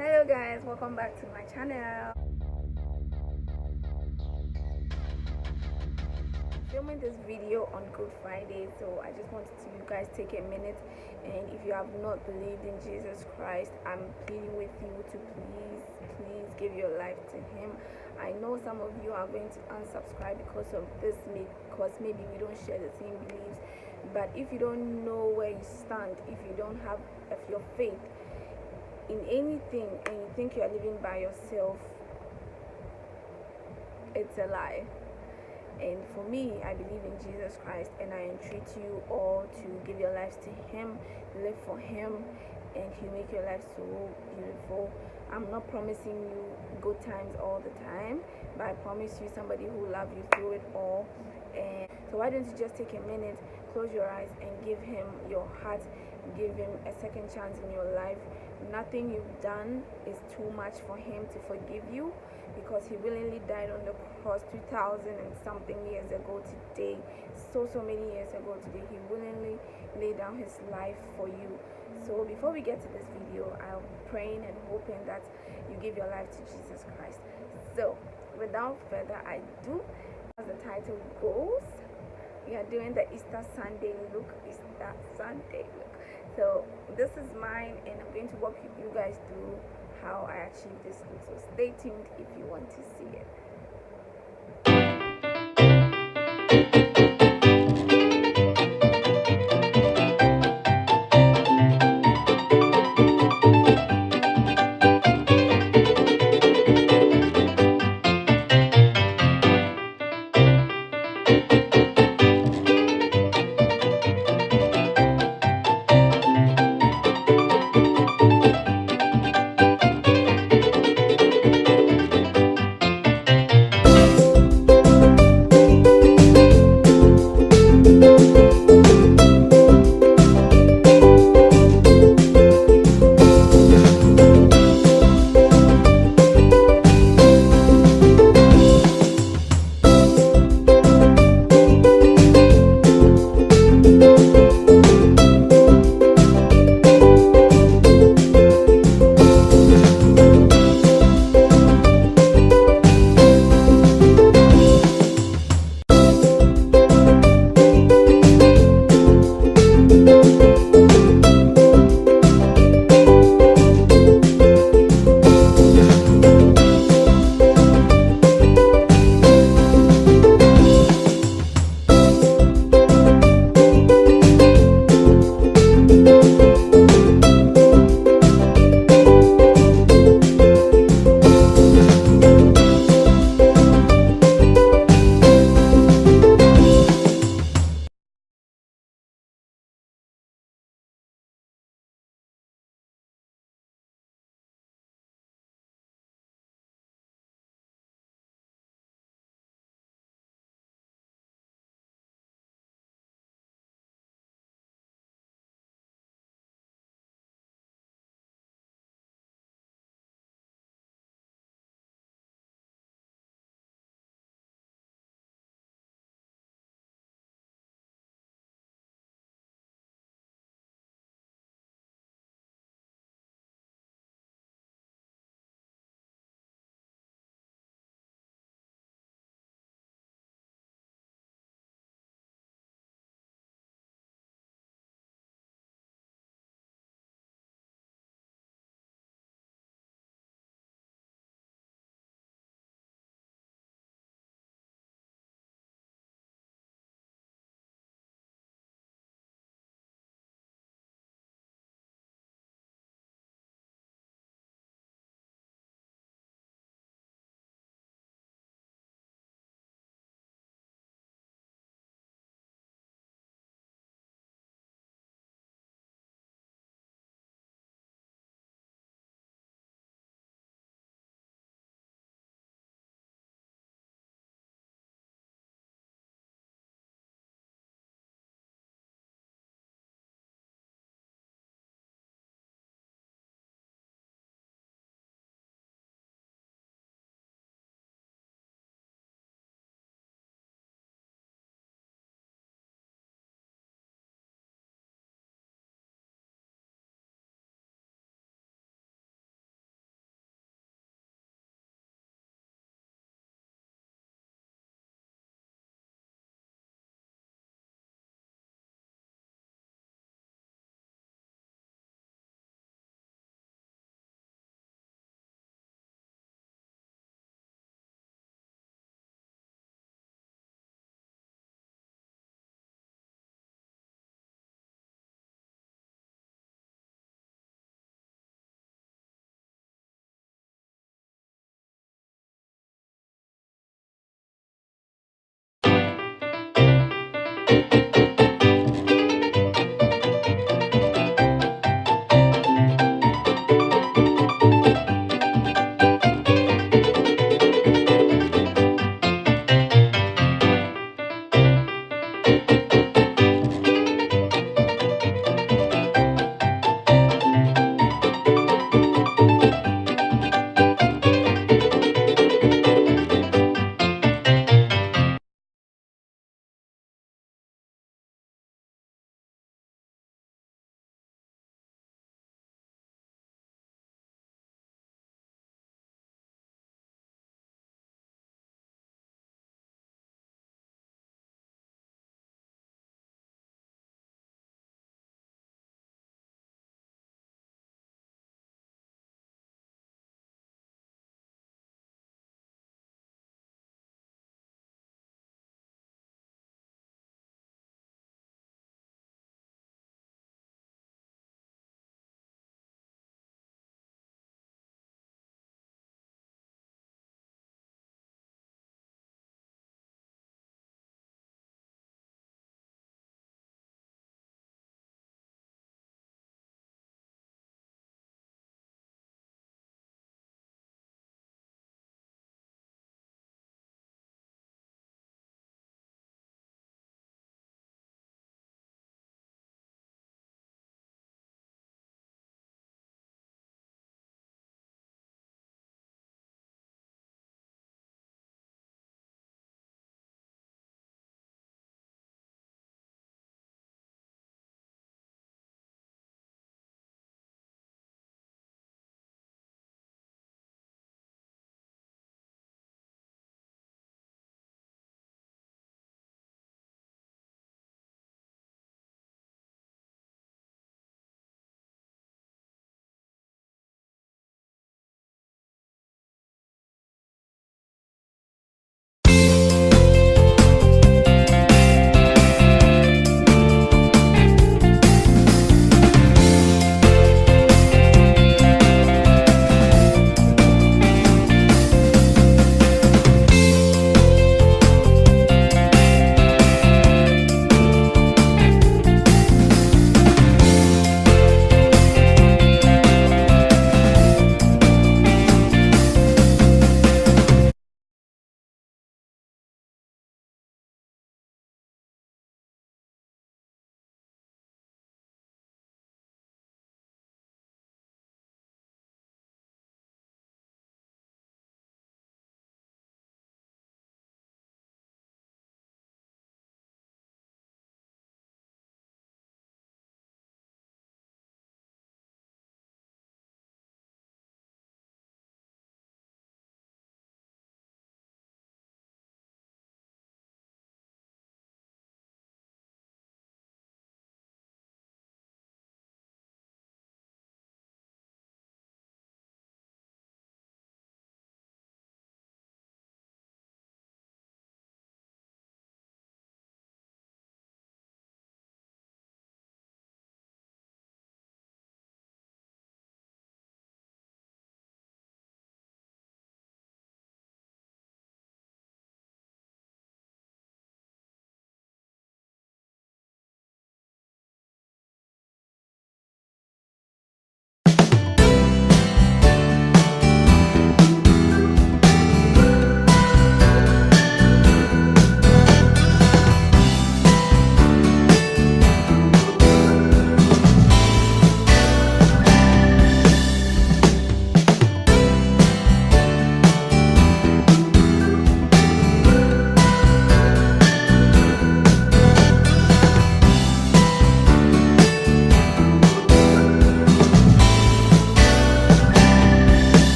Hello guys, welcome back to my channel. Filming this video on Good Friday, so I just wanted to you guys take a minute, and if you have not believed in Jesus Christ, I'm pleading with you to please give your life to him. I know some of you are going to unsubscribe because of this, because maybe we don't share the same beliefs, but if you don't know where you stand, if you don't have your faith in anything and you think you're living by yourself, it's a lie. And for me, I believe in Jesus Christ, and I entreat you all to give your lives to him, live for him, and he'll make your life so beautiful. I'm not promising you good times all the time, but I promise you somebody who will love you through it all. And so why don't you just take a minute, close your eyes, and give him your heart, give him a second chance in your life. Nothing you've done is too much for him to forgive you, because he willingly died on the cross 2000 and something years ago today, so many years ago today. He willingly laid down his life for you. So before we get to this video, I'm praying and hoping that you give your life to Jesus Christ. So without further ado, as the title goes, we are doing the Easter Sunday look. So this is mine, and I'm going to walk you guys through how I achieved this look. So stay tuned if you want to see it.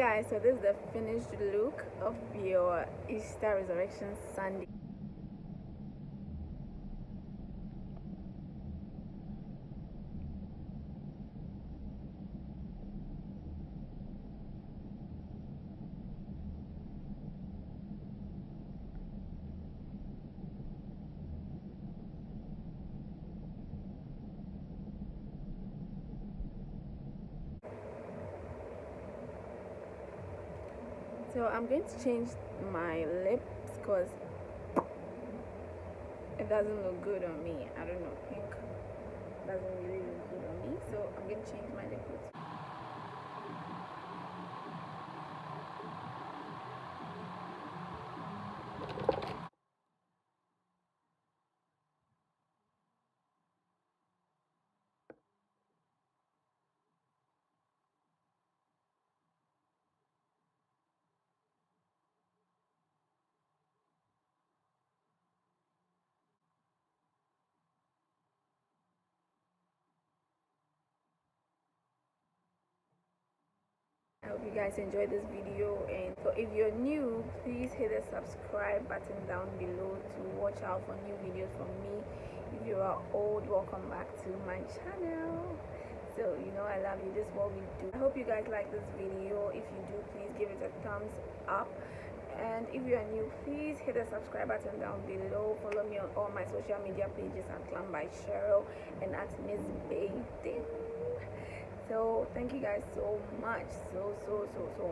guys, so this is the finished look of your Easter Resurrection Sunday. So I'm going to change my lips because it doesn't look good on me. I don't know, pink doesn't really look good on me, so I'm going to change my lips. I hope you guys enjoyed this video, and so if you're new, please hit the subscribe button down below to watch out for new videos from me. If you are old, welcome back to my channel. So you know I love you. This is what we do. I hope you guys like this video. If you do, please give it a thumbs up, and if you are new, please hit the subscribe button down below. Follow me on all my social media pages at Glam by Cheryl and at Miss Bathing. So thank you guys so much, so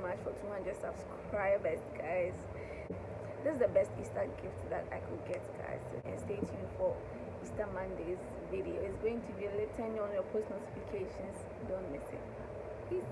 much for 200 subscribers, guys. This is the best Easter gift that I could get, guys. And stay tuned for Easter Monday's video. It's going to be lit. Turn on your post notifications. Don't miss it. Peace.